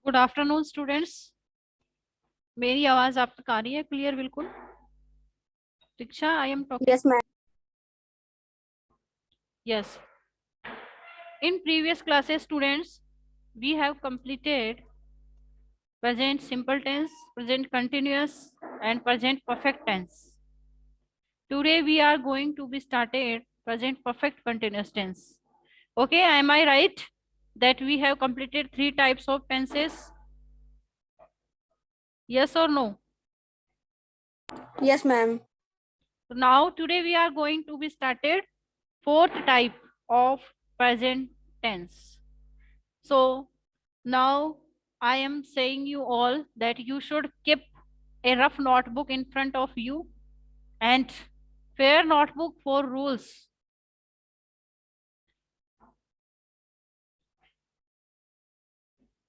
Good afternoon students. मेरी आवाज आप तक आ रही है क्लियर? बिल्कुल। Diksha, I am talking. Yes, ma'am. Yes. In previous classes students, we have completed present simple tense, present continuous and present perfect tense. Today we are going to be started present perfect continuous tense. Okay, am I right that we have completed three types of tenses? Yes or no? Yes, ma'am. So now today we are going to be started fourth type of present tense. So now I am saying you all that you should keep a rough notebook in front of you and fair notebook for rules.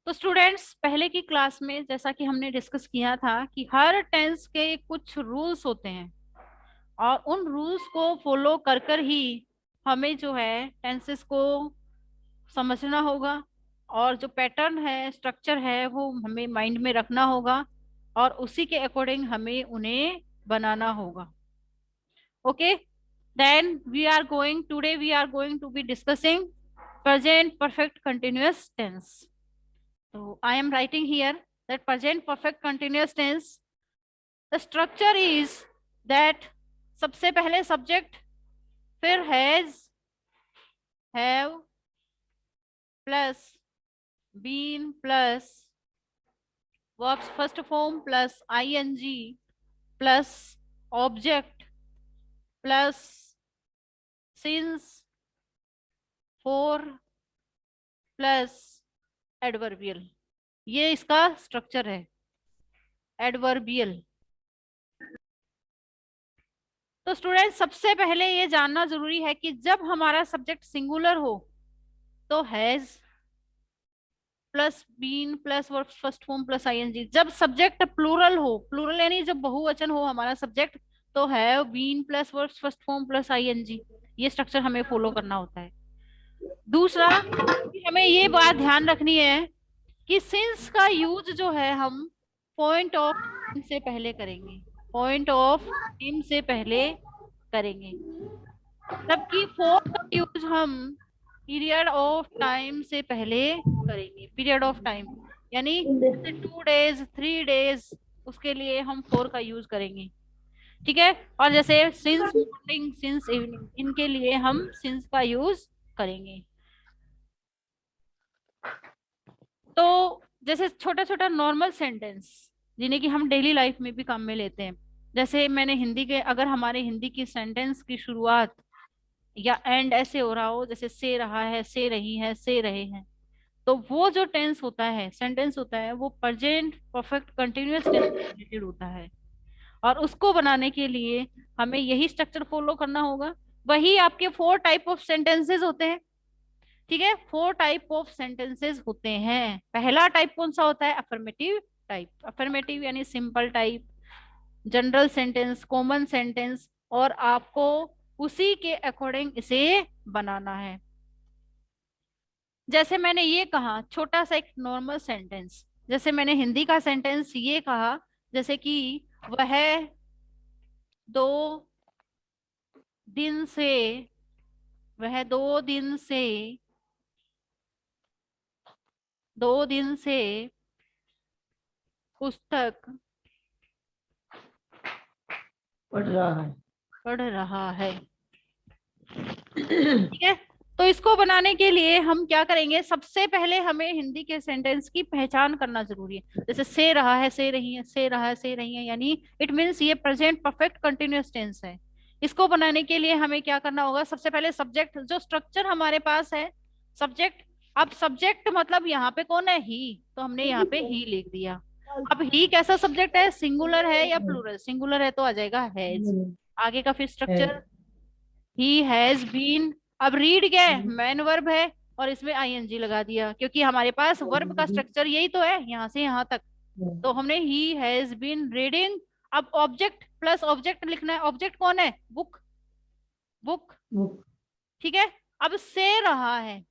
तो students, पहले की class में जैसा कि हमने discuss किया था कि हर टेंस के कुछ रूल्स होते हैं और उन रूल्स को फॉलो कर कर ही हमें जो है टेंसेस को समझना होगा और जो पैटर्न है, स्ट्रक्चर है, वो हमें माइंड में रखना होगा और उसी के अकॉर्डिंग हमें उन्हें बनाना होगा। Okay, then we are going to be discussing present perfect continuous tense. So I am writing here that present perfect continuous tense, the structure is that सबसे पहले subject, फिर has, have plus been plus verbs first form plus ing plus object plus since for plus adverbial। ये इसका structure है, adverbial. तो student, सबसे पहले ये जानना जरूरी है कि जब हमारा सब्जेक्ट सिंगुलर हो तो has plus been plus verb first form plus ING. जब सब्जेक्ट प्लूरल हो, प्लूरल यानी जब बहुवचन हो हमारा सब्जेक्ट, तो have been plus verb first form plus ING. ये स्ट्रक्चर हमें फॉलो करना होता है। दूसरा, हमें ये बात ध्यान रखनी है कि सिंस का यूज जो है हम पॉइंट ऑफ से पहले करेंगे, पॉइंट ऑफ टाइम से पहले करेंगे, जबकि फोर का यूज हम पीरियड ऑफ टाइम से पहले करेंगे। पीरियड ऑफ टाइम यानी जैसे 2 डेज 3 डेज, उसके लिए हम फोर का यूज करेंगे। ठीक है, और जैसे सिंस मॉर्निंग सिंस इवनिंग, इनके लिए हम सिंस का यूज करेंगे। तो जैसे छोटा छोटा नॉर्मल सेंटेंस जिन्हें कि हम डेली लाइफ में भी काम में लेते हैं, जैसे मैंने हिंदी के, अगर हमारे हिंदी की सेंटेंस की शुरुआत या एंड ऐसे हो रहा हो, जैसे से रहा है, से रही है, से रहे हैं, तो वो जो टेंस होता है, सेंटेंस होता है, वो present perfect continuous tense related होता है और उसको बनाने के लिए हमें यही स्ट्रक्चर फॉलो करना होगा। वही आपके फोर टाइप ऑफ सेंटेंसेस होते हैं। ठीक है, फोर टाइप ऑफ सेंटेंसेस होते हैं। पहला टाइप कौन सा होता है? Affirmative type. अफर्मेटिव यानी simple type, general sentence, common sentence, और आपको उसी के अकॉर्डिंग इसे बनाना है। जैसे मैंने ये कहा छोटा सा एक नॉर्मल सेंटेंस, जैसे मैंने हिंदी का सेंटेंस ये कहा, जैसे कि वह 2 दिन से, वह 2 दिन से पुस्तक पढ़ रहा है। पढ़ रहा है। ठीक है, तो इसको बनाने के लिए हम क्या करेंगे? सबसे पहले हमें हिंदी के सेंटेंस की पहचान करना जरूरी है। जैसे से रहा है, से रही है, से रहा है, से रही है, यानी इट मीन्स ये प्रेजेंट परफेक्ट कंटिन्यूअस टेंस है। इसको बनाने के लिए हमें क्या करना होगा? सबसे पहले सब्जेक्ट, जो स्ट्रक्चर हमारे पास है, सब्जेक्ट। अब सब्जेक्ट मतलब यहाँ पे कौन है? ही, तो हमने यहाँ पे ही लिख दिया। अब ही कैसा सब्जेक्ट है? सिंगुलर है या प्लूरल? सिंगुलर है तो आ जाएगा हैज। आगे का फिर स्ट्रक्चर, ही हैज बीन। अब रीड क्या है? मैन वर्ब है और इसमें आईएनजी लगा दिया, क्योंकि हमारे पास वर्ब का स्ट्रक्चर यही तो है, यहाँ से यहाँ तक। तो हमने ही हैज बीन रीडिंग। अब ऑब्जेक्ट प्लस ऑब्जेक्ट लिखना है। ऑब्जेक्ट कौन है? Book, book. ठीक है, अब से रहा है,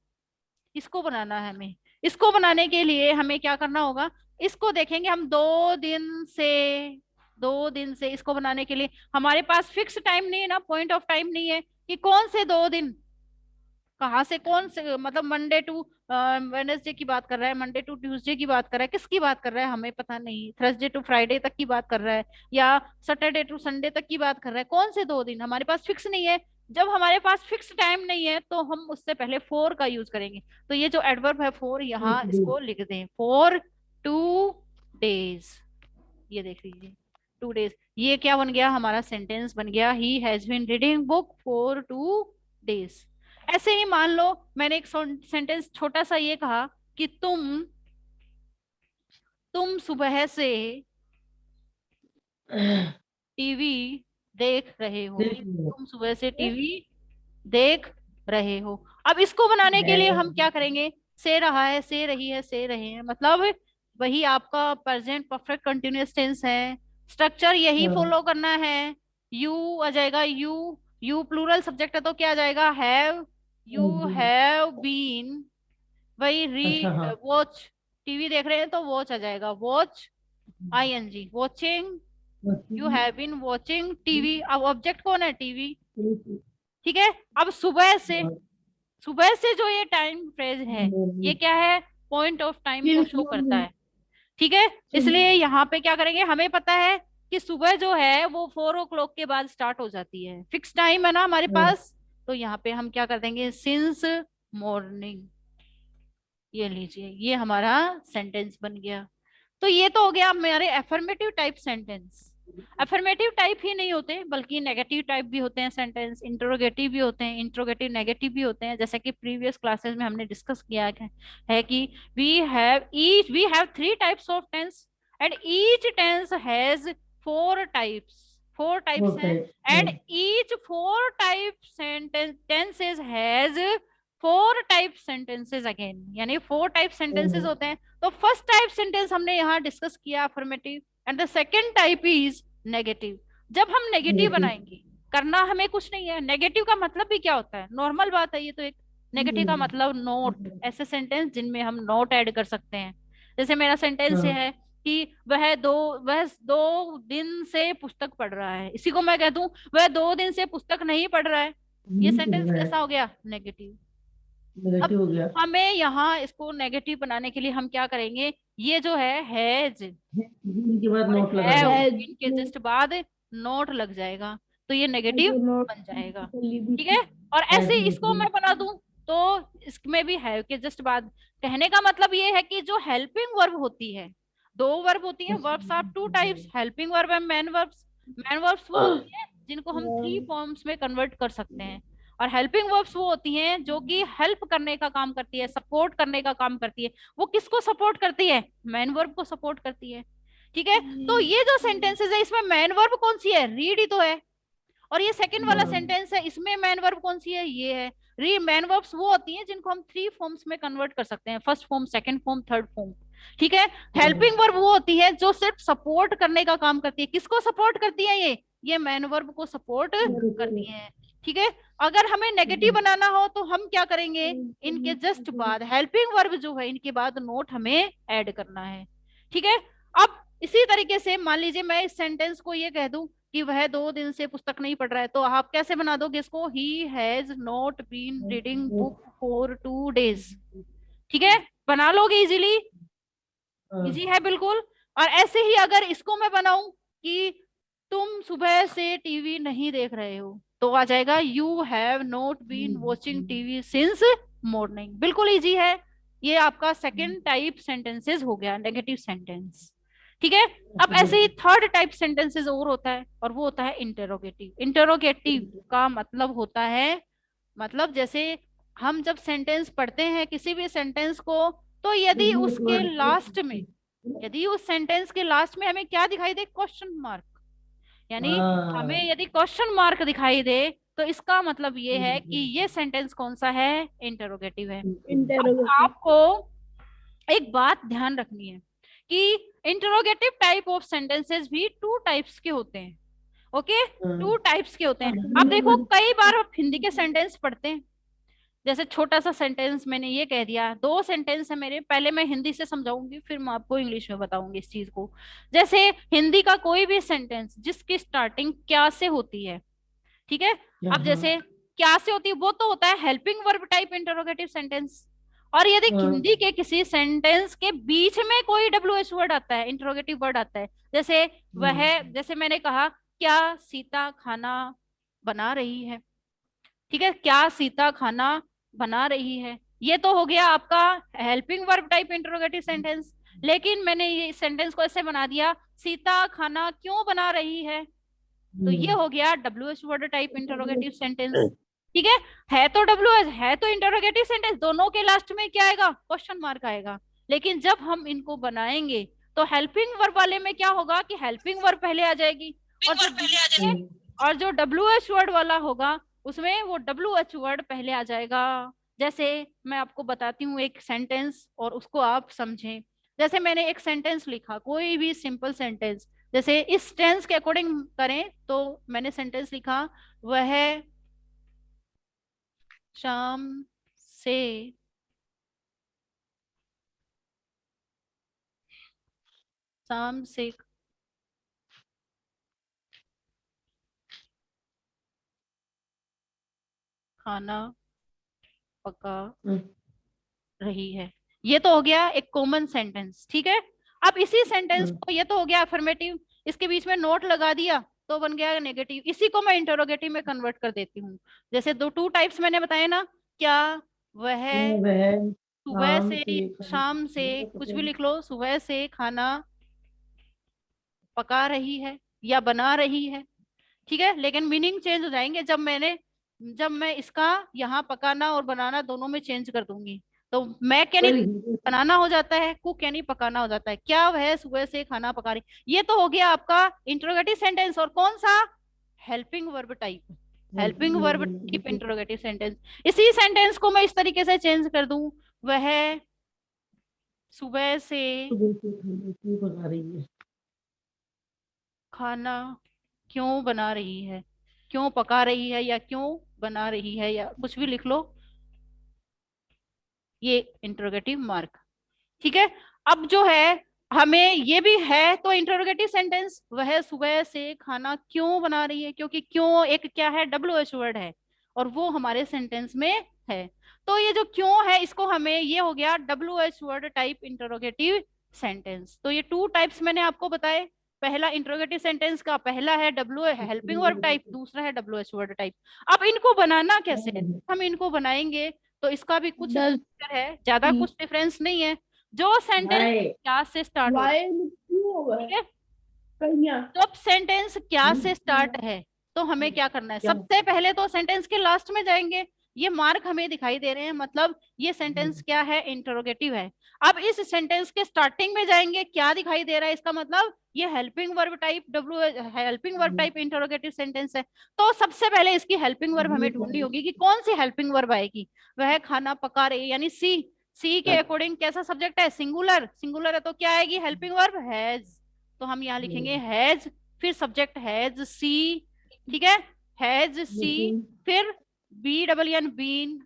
इसको बनाना है हमें। इसको बनाने के लिए हमें क्या करना होगा, इसको देखेंगे हम 2 दिन से इसको बनाने के लिए हमारे पास फिक्स टाइम नहीं है ना, पॉइंट ऑफ टाइम नहीं है कि कौन से 2 दिन, कहाँ से कौन से, मतलब मंडे टू वेनेसडे की बात कर रहा है, मंडे टू ट्यूसडे की बात कर रहा है, किसकी बात कर रहा है हमें पता नहीं, थर्सडे टू फ्राइडे तक की बात कर रहा है या सैटरडे टू संडे तक की बात कर रहा है, कौन से 2 दिन हमारे पास फिक्स नहीं है। जब हमारे पास फिक्स टाइम नहीं है तो हम उससे पहले फोर का यूज करेंगे। तो ये जो एडवर्ब है फोर, यहाँ इसको लिख दें, फॉर 2 डेज। ये देख लीजिए 2 डेज, ये क्या बन गया हमारा सेंटेंस बन गया, he has been reading book for 2 days. ऐसे ही मान लो मैंने एक सेंटेंस छोटा सा ये कहा कि तुम सुबह से टीवी देख रहे हो, तुम सुबह से टीवी देख रहे हो। अब इसको बनाने के लिए हम क्या करेंगे, से रहा है, से रही है, से रहे हैं, मतलब वही आपका प्रेजेंट परफेक्ट कंटिन्यूअस टेंस है, स्ट्रक्चर यही फॉलो करना है। यू आ जाएगा, यू प्लूरल सब्जेक्ट है तो क्या आ जाएगा, हैव, यू हैव बीन, वही अच्छा री हाँ। वॉच, टीवी देख रहे हैं तो वॉच आ जाएगा, watch ING, watching, you have been watching TV. अब ऑब्जेक्ट कौन है, टीवी, ठीक है। अब सुबह से जो ये टाइम फ्रेज है, ये क्या है, पॉइंट ऑफ टाइम को शो करता है, ठीक है। इसलिए यहाँ पे क्या करेंगे, हमें पता है कि सुबह जो है वो 4 o'clock के बाद स्टार्ट हो जाती है, फिक्स टाइम है ना हमारे पास। तो यहाँ पे हम क्या कर देंगे, सिंस मॉर्निंग, ये लीजिए, ये हमारा सेंटेंस बन गया। तो ये तो हो गया हमारे affirmative type sentence. Affirmative type ही नहीं होते बल्कि नेगेटिव टाइप भी होते हैं सेंटेंस, इंट्रोगेटिव भी होते हैं, इंट्रोगेटिव नेगेटिव भी होते हैं, जैसे कि प्रीवियस क्लासेस में हमने डिस्कस किया है कि we have 3 types of tense and each tense has 4 types, 4 types हैं, and each 4 type tenses has 4 type sentences again, यानी 4 टाइप सेंटेंसेज होते हैं। तो फर्स्ट टाइप सेंटेंस हमने यहाँ डिस्कस किया affirmative, and the second type is negative. जब हम नेगेटिव बनाएंगे, करना हमें कुछ नहीं है, नेगेटिव का मतलब भी क्या होता है, नॉर्मल बात है ये तो, एक नेगेटिव का मतलब नोट, ऐसे सेंटेंस जिनमें हम नोट ऐड कर सकते हैं। जैसे मेरा सेंटेंस ये है कि वह 2 दिन से पुस्तक पढ़ रहा है, इसी को मैं कह दूं वह 2 दिन से पुस्तक नहीं पढ़ रहा है, ये सेंटेंस कैसा हो गया, नेगेटिव। अब नेगेटिव हो गया। हमें यहाँ इसको नेगेटिव बनाने के लिए हम क्या करेंगे, ये जो है हैज इनके बाद और नोट लगा हैव, देंगे। इनके जस्ट बाद नोट लग जाएगा, तो ये नेगेटिव बन जाएगा, ठीक है। और हैज ऐसे इसको नेगेटिव। मैं बना दूं तो इसमें भी हैव के जस्ट बाद, कहने का मतलब ये है कि जो हेल्पिंग वर्ब होती है, 2 वर्ब होती हैं, verbs are 2 types, helping verb and main verbs. Main verbs वो होती हैं जिनको हम 3 फॉर्म्स में कन्वर्ट कर सकते हैं, और हेल्पिंग वर्ब्स वो होती हैं जो कि हेल्प करने का काम करती है, सपोर्ट करने का काम करती है। वो किसको सपोर्ट करती है, मैन वर्ब को सपोर्ट करती है, ठीक है। तो ये जो सेंटेंसेस है इसमें मैन वर्ब कौन सी है, रीड ही तो है, और ये सेकंड वाला सेंटेंस है इसमें मैन वर्ब कौन सी है, ये है री। मैन वर्ब्स वो होती हैं जिनको हम 3 फॉर्म्स में कन्वर्ट कर सकते हैं, first form, second form, third form, ठीक है। हेल्पिंग वर्ब वो होती है जो सिर्फ सपोर्ट करने का काम करती है, किसको सपोर्ट करती है, ये मैन वर्ब को सपोर्ट करती है, ठीक है। अगर हमें नेगेटिव बनाना हो तो हम क्या करेंगे, इनके जस्ट बाद हेल्पिंग वर्ब जो है इनके बाद नोट हमें ऐड करना है, ठीक है। अब इसी तरीके से मान लीजिए मैं इस सेंटेंस को ये कह दूं कि वह 2 दिन से पुस्तक नहीं पढ़ रहा है, तो आप कैसे बना दोगे इसको, he has not been reading book for 2 days, ठीक है, बना लोगे इजीली, इजी है बिल्कुल। और ऐसे ही अगर इसको मैं बनाऊं कि तुम सुबह से टीवी नहीं देख रहे हो, तो आ जाएगा you have not been watching TV since morning, बिल्कुल इजी है। ये आपका सेकंड टाइप सेंटेंसेस हो गया, नेगेटिव सेंटेंस, ठीक है। अब ऐसे ही थर्ड टाइप सेंटेंसेस और होता है, और वो होता है इंटेरोगेटिव। इंटेरोगेटिव का मतलब होता है, मतलब जैसे हम जब सेंटेंस पढ़ते हैं किसी भी सेंटेंस को, तो यदि उस सेंटेंस के लास्ट में हमें क्या दिखाई दे, क्वेश्चन मार्क, यानी हमें यदि क्वेश्चन मार्क दिखाई दे तो इसका मतलब ये है कि ये सेंटेंस कौन सा है, इंटेरोगेटिव है। अब आपको एक बात ध्यान रखनी है कि इंटरोगेटिव टाइप ऑफ सेंटेंसेस भी 2 टाइप्स के होते हैं, ओके, 2 टाइप्स के होते हैं। अब देखो कई बार आप हिंदी के सेंटेंस पढ़ते हैं, जैसे छोटा सा सेंटेंस मैंने ये कह दिया, दो सेंटेंस है मेरे, पहले मैं हिंदी से समझाऊंगी फिर मैं आपको इंग्लिश में बताऊंगी इस चीज को। जैसे हिंदी का कोई भी सेंटेंस जिसकी स्टार्टिंग क्या से होती है, ठीक है। अब हाँ जैसे क्या से होती है वो तो होता है helping verb type interrogative sentence. और यदि हाँ। हिंदी के किसी सेंटेंस के बीच में कोई डब्ल्यू एच वर्ड आता है, इंटरोगेटिव वर्ड आता है, जैसे वह, जैसे मैंने कहा क्या सीता खाना बना रही है, ठीक है, क्या सीता खाना बना रही है, ये तो हो गया आपका helping verb type interrogative sentence. लेकिन मैंने ये सेंटेंस को ऐसे बना दिया, सीता खाना क्यों बना रही तो ये हो गया W H word type interrogative sentence. ठीक है तो डब्ल्यू एच है तो इंटरोगेटिव सेंटेंस, दोनों के लास्ट में क्या आएगा, क्वेश्चन मार्क आएगा। लेकिन जब हम इनको बनाएंगे तो हेल्पिंग वर्ब वाले में क्या होगा कि हेल्पिंग वर्ब पहले आ जाएगी, और जो और जो डब्ल्यू एच वर्ड वाला होगा उसमें वो डब्ल्यू एच वर्ड पहले आ जाएगा। जैसे मैं आपको बताती हूँ एक सेंटेंस और उसको आप समझें। जैसे मैंने एक सेंटेंस लिखा, कोई भी सिंपल सेंटेंस, जैसे इस टेंस के अकॉर्डिंग करें तो मैंने सेंटेंस लिखा, वह शाम से शाम से खाना पका रही है। ये तो हो गया एक कॉमन सेंटेंस, ठीक है। अब इसी सेंटेंस को, ये तो हो गया अफर्मेटिव, इसके बीच में नोट लगा दिया तो बन गया नेगेटिव, इसी को मैं इंटरोगेटिव में कन्वर्ट कर देती हूँ। जैसे दो टू टाइप्स मैंने बताए ना, क्या वह वह सुबह शाम से से शाम से कुछ भी लिख लो, सुबह से खाना पका रही है या बना रही है, ठीक है। लेकिन मीनिंग चेंज हो जाएंगे जब मैं इसका यहाँ पकाना और बनाना दोनों में चेंज कर दूंगी। तो मैक यानी बनाना हो जाता है, कुक यानी पकाना हो जाता है। क्या वह सुबह से खाना पका रही, ये तो हो गया आपका इंट्रोगेटिव सेंटेंस। और कौन सा, helping verb type, helping verb type interrogative sentence. इसी सेंटेंस को मैं इस तरीके से चेंज कर दूं, वह सुबह से खाना क्यों पका रही है। खाना क्यों बना रही है, क्यों पका रही है या क्यों बना रही है, या कुछ भी लिख लो, ये इंटरोगेटिव मार्क, ठीक है। अब जो है हमें ये भी है तो इंटरोगेटिव सेंटेंस, वह सुबह से खाना क्यों बना रही है, क्योंकि क्यों एक क्या है, डब्ल्यू एच वर्ड है और वो हमारे सेंटेंस में है। तो ये जो क्यों है इसको हमें, ये हो गया W H word type interrogative sentence. तो ये टू टाइप्स मैंने आपको बताए। पहला इंटरोगेटिव सेंटेंस का पहला है डब्ल्यू हेल्पिंग वर्ब टाइप, दूसरा है डब्ल्यू एच वर्ड टाइप। अब इनको बनाना कैसे है, हम इनको बनाएंगे तो इसका भी कुछ डल है, ज्यादा कुछ डिफरेंस नहीं है। जो सेंटेंस वाई क्या से स्टार्ट हो, वाई क्यों होगा ठीक है, कन्या जब सेंटेंस क्या से स्टार्ट है तो हमें क्या करना है, क्या सबसे पहले तो सेंटेंस के लास्ट में जाएंगे। ये मार्क हमें दिखाई दे रहे हैं, मतलब ये सेंटेंस क्या है, इंटरोगेटिव है। अब इस सेंटेंस के स्टार्टिंग में जाएंगे, क्या दिखाई दे रहा है, इसका मतलब ये helping verb type W helping verb type interrogative sentence है। तो सबसे पहले इसकी हेल्पिंग वर्ब हमें ढूंढनी होगी कि कौन सी हेल्पिंग वर्ब आएगी। वह खाना पका रही, यानी सी, सी के अकॉर्डिंग कैसा सब्जेक्ट है, सिंगुलर, सिंगुलर है तो क्या आएगी, हेल्पिंग वर्ब हैज। तो हम यहाँ लिखेंगे हैज, फिर सब्जेक्ट हैज सी, ठीक है, हैज सी, फिर बी डबल एन बीन,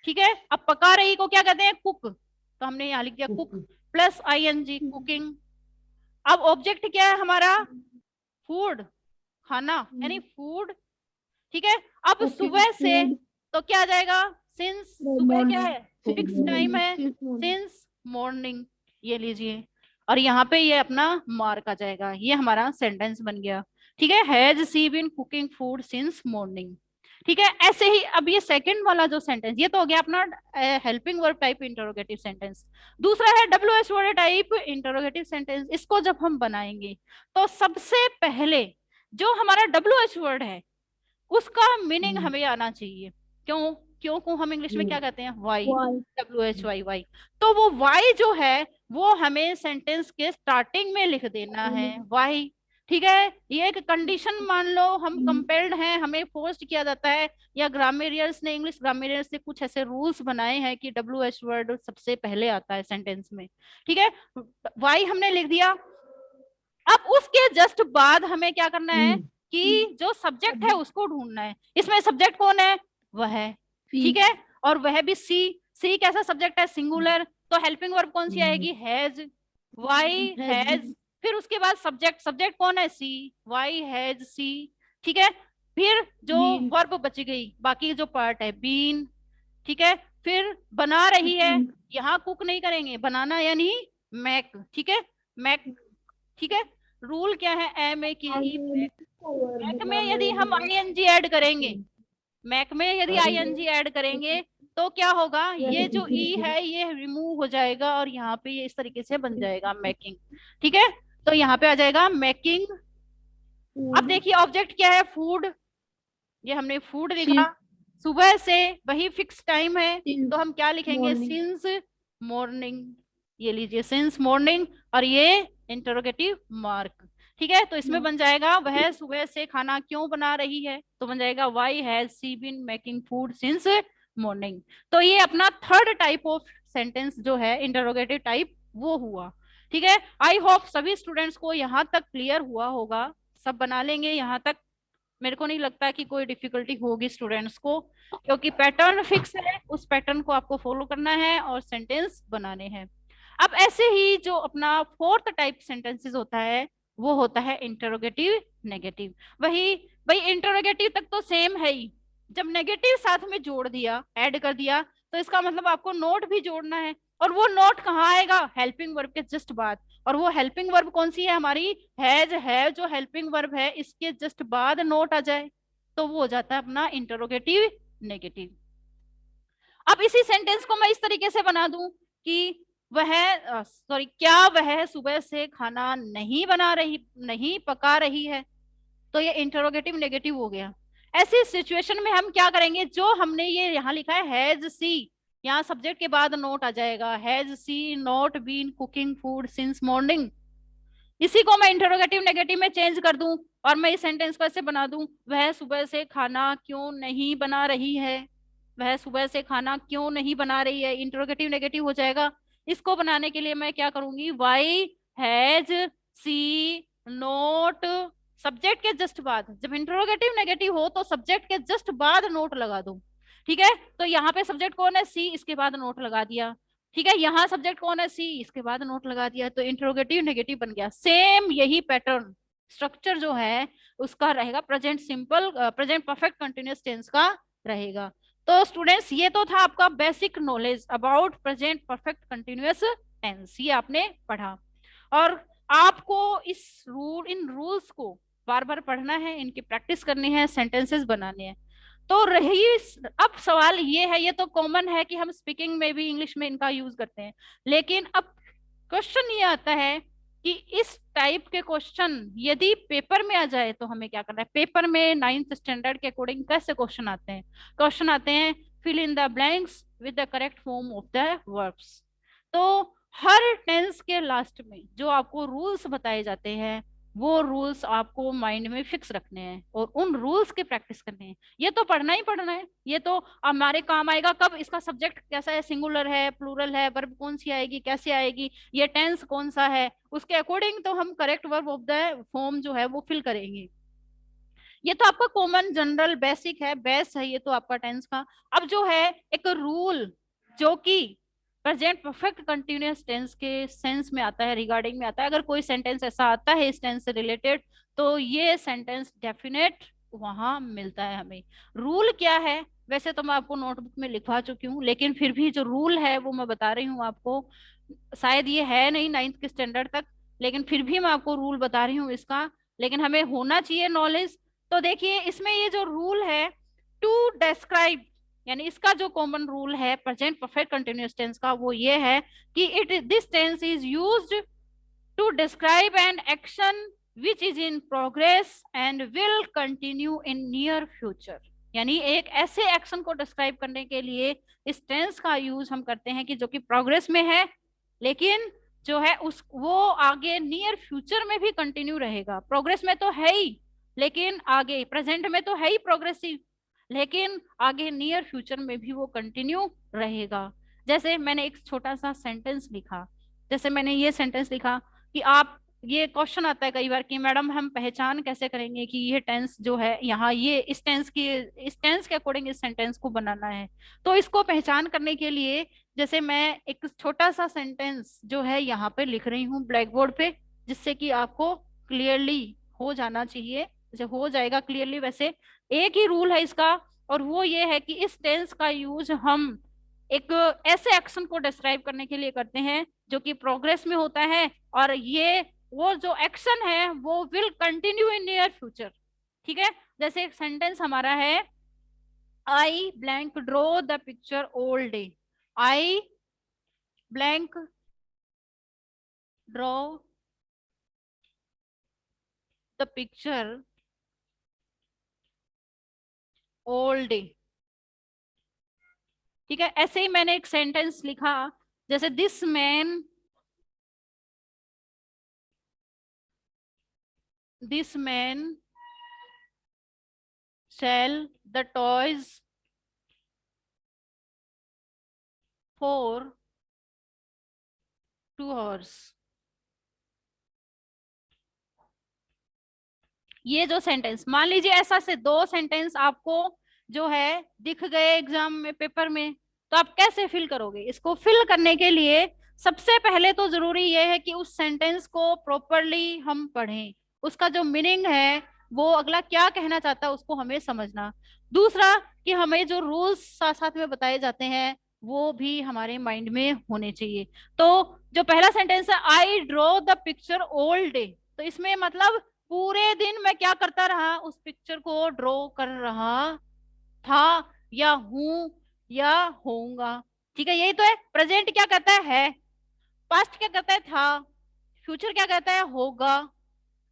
ठीक है। अब पका रही को क्या कहते हैं, कुक, तो हमने यहाँ लिख दिया cook plus I N G, cooking. अब ऑब्जेक्ट क्या है हमारा, फूड, खाना यानी फूड, ठीक है। अब सुबह से तो क्या आ जाएगा, सिंस, सुबह क्या है, फिक्स टाइम है, सिंस मॉर्निंग, ये लीजिए। और यहाँ पे ये अपना मार्क आ जाएगा, ये हमारा सेंटेंस बन गया, ठीक है, has she been cooking food since morning, ठीक है। ऐसे ही अब ये सेकंड वाला जो सेंटेंस, ये तो हो गया अपना helping verb type interrogative sentence. दूसरा है W H word type interrogative sentence. इसको जब हम बनाएंगे तो सबसे पहले जो हमारा डब्ल्यू एच वर्ड है उसका मीनिंग हमें आना चाहिए। क्यों, क्यों को हम इंग्लिश में क्या कहते हैं, why, W H Y why. तो वो वाई जो है वो हमें सेंटेंस के स्टार्टिंग में लिख देना है, वाई, ठीक है। ये एक कंडीशन मान लो, हम कंपेल्ड हैं, हमें फोर्स किया जाता है, या ग्रामेरियर्स ने, इंग्लिश ग्रामेरियर्स ने कुछ ऐसे रूल्स बनाए हैं कि डब्ल्यू एच वर्ड सबसे पहले आता है सेंटेंस में, ठीक है। वाई हमने लिख दिया। अब उसके जस्ट बाद हमें क्या करना है कि जो सब्जेक्ट है उसको ढूंढना है। इसमें सब्जेक्ट कौन है, वह है, ठीक है, और वह भी सी। सी कैसा सब्जेक्ट है, सिंगुलर, तो हेल्पिंग वर्ब कौन सी आएगी, हैज, वाई हैज। फिर उसके बाद सब्जेक्ट, सब्जेक्ट कौन है, सी, वाई हैज सी। ठीक है, फिर जो वर्ब बच गई, बाकी जो पार्ट है, बीन। ठीक है, फिर बना रही है, यहाँ कुक नहीं करेंगे, बनाना यानी मैक। ठीक है, मैक। ठीक है, रूल क्या है, एम ए की ई, मैक में यदि हम आईएनजी ऐड करेंगे, मैक में यदि आईएनजी ऐड करेंगे तो क्या होगा, ये जो ई है ये रिमूव हो जाएगा और यहाँ पे ये इस तरीके से बन जाएगा मैकिंग। ठीक है, तो यहाँ पे आ जाएगा मैकिंग। अब देखिए ऑब्जेक्ट क्या है, फूड, ये हमने फूड लिखा, सुबह से वही फिक्स टाइम है, तो हम क्या लिखेंगे, सिंस मॉर्निंग। ये लीजिए सिंस मॉर्निंग, और ये इंटरोगेटिव मार्क। ठीक है, तो इसमें बन जाएगा वह सुबह से खाना क्यों बना रही है, तो बन जाएगा why has she been making food since morning. तो ये अपना थर्ड टाइप ऑफ सेंटेंस जो है इंटरोगेटिव टाइप वो हुआ। ठीक है, आई होप सभी स्टूडेंट्स को यहाँ तक क्लियर हुआ होगा, सब बना लेंगे यहाँ तक। मेरे को नहीं लगता कि कोई डिफिकल्टी होगी स्टूडेंट्स को, क्योंकि पैटर्न फिक्स है, उस पैटर्न को आपको फॉलो करना है और सेंटेंस बनाने हैं। अब ऐसे ही जो अपना फोर्थ टाइप सेंटेंसेस होता है वो होता है इंटरोगेटिव नेगेटिव। वही भाई, इंटरोगेटिव तक तो सेम है ही, जब नेगेटिव साथ में जोड़ दिया, ऐड कर दिया, तो इसका मतलब आपको नोट भी जोड़ना है। और वो नोट कहाँ आएगा, हेल्पिंग वर्ब के जस्ट बाद। और वो हेल्पिंग वर्ब कौन सी है हमारी, हैज है, जो हेल्पिंग वर्ब है इसके जस्ट बाद नोट आ जाए तो वो हो जाता है अपना इंटरोगेटिव नेगेटिव। अब इसी सेंटेंस को मैं इस तरीके से बना दूं कि वह सॉरी, क्या वह सुबह से खाना नहीं बना रही, नहीं पका रही है, तो ये इंटरोगेटिव नेगेटिव हो गया। ऐसी सिचुएशन में हम क्या करेंगे, जो हमने ये यहाँ लिखा है हैज सी, यहाँ सब्जेक्ट के बाद नोट आ जाएगा, has she not been cooking food since morning. इसी को मैं इंटरोगेटिव नेगेटिव में चेंज कर दूं और मैं इस सेंटेंस को ऐसे बना दूं, वह सुबह से खाना क्यों नहीं बना रही है, वह सुबह से खाना क्यों नहीं बना रही है, इंटरोगेटिव नेगेटिव हो जाएगा। इसको बनाने के लिए मैं क्या करूंगी, why has she not, subject के जस्ट बाद, जब इंटरोगेटिव नेगेटिव हो तो सब्जेक्ट के जस्ट बाद नोट लगा दो। ठीक है, तो यहाँ पे सब्जेक्ट कौन है, सी, इसके बाद नोट लगा दिया। ठीक है, यहाँ सब्जेक्ट कौन है, सी, इसके बाद नोट लगा दिया, तो इंटरोगेटिव नेगेटिव बन गया। सेम यही पैटर्न स्ट्रक्चर जो है उसका रहेगा, present simple, present perfect continuous tense का रहेगा। तो स्टूडेंट्स ये तो था आपका basic knowledge about present perfect continuous tense, ये आपने पढ़ा। और आपको इन रूल्स को बार बार पढ़ना है, इनकी प्रैक्टिस करनी है, सेंटेंसेस बनाने हैं। तो रही अब सवाल ये है, ये तो कॉमन है कि हम स्पीकिंग में भी इंग्लिश में इनका यूज करते हैं, लेकिन अब क्वेश्चन ये आता है कि इस टाइप के क्वेश्चन यदि पेपर में आ जाए तो हमें क्या करना है। पेपर में 9th स्टैंडर्ड के अकॉर्डिंग कैसे क्वेश्चन आते हैं, क्वेश्चन आते हैं fill in the blanks with the correct form of the verbs. तो हर टेंस के लास्ट में जो आपको रूल्स बताए जाते हैं वो रूल्स आपको माइंड में फिक्स रखने हैं और उन रूल्स की प्रैक्टिस करनी है। ये तो पढ़ना ही पढ़ना है, ये तो हमारे काम आएगा कब, इसका सब्जेक्ट कैसा है, सिंगुलर है, प्लूरल है, वर्ब कौन सी आएगी, कैसे आएगी, ये टेंस कौन सा है, उसके अकॉर्डिंग तो हम correct verb of the form जो है वो फिल करेंगे। ये तो आपका कॉमन जनरल बेसिक है, बेस है ये तो आपका टेंस का। अब जो है एक रूल जो कि प्रेजेंट परफेक्ट कंटिन्यूअस टेंस के सेंस में आता है, रिगार्डिंग में आता है, अगर कोई सेंटेंस ऐसा आता है इस टेंस से रिलेटेड तो ये सेंटेंस डेफिनेट वहां मिलता है हमें। रूल क्या है, वैसे तो मैं आपको नोटबुक में लिखवा चुकी हूँ, लेकिन फिर भी जो रूल है वो मैं बता रही हूँ आपको। शायद ये है नहीं 9th के स्टैंडर्ड तक, लेकिन फिर भी मैं आपको रूल बता रही हूँ इसका, लेकिन हमें होना चाहिए नॉलेज। तो देखिए इसमें ये जो रूल है टू डिस्क्राइब, यानी इसका जो कॉमन रूल है प्रेजेंट परफेक्ट कंटिन्यूअस टेंस का वो ये है कि it this tense is used to describe an action which is in progress and will continue in near future. यानी एक ऐसे एक्शन को डिस्क्राइब करने के लिए इस टेंस का यूज हम करते हैं कि जो कि प्रोग्रेस में है, लेकिन जो है उस वो आगे नियर फ्यूचर में भी कंटिन्यू रहेगा। प्रोग्रेस में तो है ही, लेकिन आगे प्रेजेंट में तो है ही प्रोग्रेसिव, लेकिन आगे नियर फ्यूचर में भी वो कंटिन्यू रहेगा। जैसे मैंने एक छोटा सा सेंटेंस लिखा, जैसे मैंने ये सेंटेंस लिखा कि आप ये क्वेश्चन आता है कई बार कि मैडम हम पहचान कैसे करेंगे कि ये टेंस जो है यहाँ, ये इस टेंस के अकॉर्डिंग इस सेंटेंस को बनाना है। तो इसको पहचान करने के लिए जैसे मैं एक छोटा सा सेंटेंस जो है यहाँ पे लिख रही हूँ ब्लैक बोर्ड पे, जिससे कि आपको क्लियरली हो जाना चाहिए, जैसे हो जाएगा क्लियरली। वैसे एक ही रूल है इसका, और वो ये है कि इस टेंस का यूज हम एक ऐसे एक्शन को डिस्क्राइब करने के लिए करते हैं जो कि प्रोग्रेस में होता है, और ये वो जो एक्शन है वो will continue in near future. ठीक है, जैसे एक सेंटेंस हमारा है, आई blank draw the picture all day. I blank draw the picture all day. ठीक है, ऐसे ही मैंने एक सेंटेंस लिखा, जैसे this man sell the toys for 2 hours। ये जो सेंटेंस, मान लीजिए ऐसा से दो सेंटेंस आपको जो है दिख गए एग्जाम में, पेपर में, तो आप कैसे फिल करोगे? इसको फिल करने के लिए सबसे पहले तो जरूरी ये है कि उस सेंटेंस को प्रॉपरली हम पढ़ें, उसका जो मीनिंग है, वो अगला क्या कहना चाहता है उसको हमें समझना। दूसरा कि हमें जो रूल्स साथ साथ में बताए जाते हैं वो भी हमारे माइंड में होने चाहिए। तो जो पहला सेंटेंस है, I draw the picture all day, तो इसमें मतलब पूरे दिन मैं क्या करता रहा, उस पिक्चर को ड्रॉ कर रहा था, या हूं, या होऊंगा। ठीक है, यही तो है। प्रेजेंट क्या कहता है, पास्ट क्या कहता है, था, फ्यूचर क्या कहता है, होगा।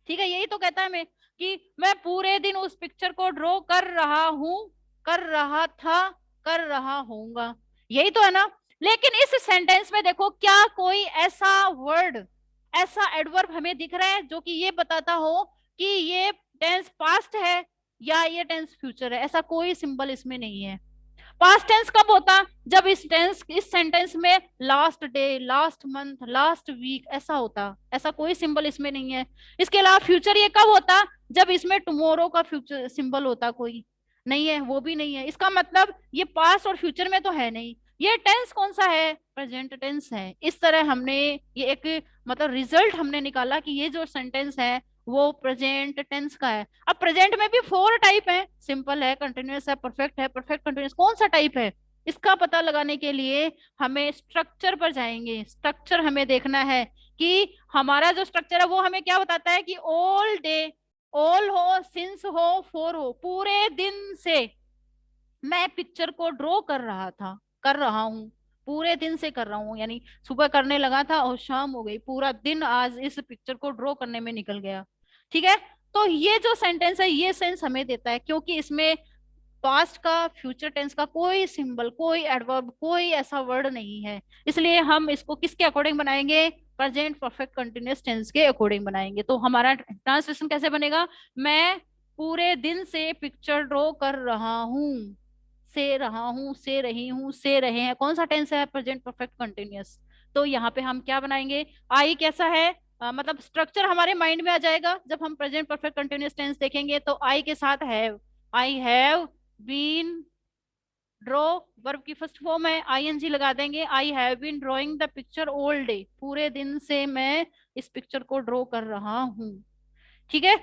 ठीक है, यही तो कहता है मैं कि मैं पूरे दिन उस पिक्चर को ड्रॉ कर रहा हूं, कर रहा था, कर रहा होऊंगा। यही तो है ना। लेकिन इस सेंटेंस में देखो, क्या कोई ऐसा वर्ड, ऐसा एडवर्ब हमें दिख रहा है जो कि ये बताता हो कि ये टेंस पास्ट है या ये टेंस फ्यूचर है? ऐसा कोई सिंबल इसमें नहीं है। पास्ट टेंस कब होता, जब इस सेंटेंस में last day, last month, last week ऐसा होता, ऐसा कोई सिंबल इसमें नहीं है। इसके अलावा फ्यूचर ये कब होता, जब इसमें टुमारो का फ्यूचर सिंबल होता, कोई नहीं है, वो भी नहीं है। इसका मतलब ये पास्ट और फ्यूचर में तो है नहीं। ये टेंस कौन सा है, प्रेजेंट टेंस है। इस तरह हमने ये एक मतलब रिजल्ट हमने निकाला कि ये जो सेंटेंस है वो प्रेजेंट टेंस का है। अब प्रेजेंट में भी 4 टाइप है, सिंपल है, कंटिन्यूअस है, परफेक्ट है, परफेक्ट कंटिन्यूअस, कौन सा टाइप है? इसका पता लगाने के लिए हमें स्ट्रक्चर पर जाएंगे। स्ट्रक्चर हमें देखना है कि हमारा जो स्ट्रक्चर है वो हमें क्या बताता है कि ऑल डे, ऑल हो, सिंस हो, फोर हो, पूरे दिन से मैं पिक्चर को ड्रॉ कर रहा था, कर रहा हूँ, पूरे दिन से कर रहा हूँ, यानी सुबह करने लगा था और शाम हो गई, पूरा दिन आज इस पिक्चर को ड्रॉ करने में निकल गया। ठीक है, तो ये जो सेंटेंस है ये सेंस हमें देता है, क्योंकि इसमें पास्ट का, फ्यूचर टेंस का कोई सिंबल, कोई एडवर्ब, कोई ऐसा वर्ड नहीं है। इसलिए हम इसको किसके अकॉर्डिंग बनाएंगे, प्रेजेंट परफेक्ट कंटिन्यूअस टेंस के अकॉर्डिंग बनाएंगे। तो हमारा ट्रांसलेशन कैसे बनेगा, मैं पूरे दिन से पिक्चर ड्रॉ कर रहा हूँ, से रहा हूँ, से रही हूँ, से रहे हैं, कौन सा टेंस है, प्रेजेंट परफेक्ट कंटिन्यूअस। तो यहाँ पे हम क्या बनाएंगे, आई कैसा है, मतलब स्ट्रक्चर हमारे माइंड में आ जाएगा जब हम प्रेजेंट परफेक्ट कंटिन्यूअस टेंस देखेंगे। तो आई के साथ have, I have been draw, verb की फर्स्ट फॉर्म है, आईएनजी लगा देंगे, I have been drawing the picture all day, पूरे दिन से मैं इस पिक्चर को ड्रॉ कर रहा हूँ। ठीक है,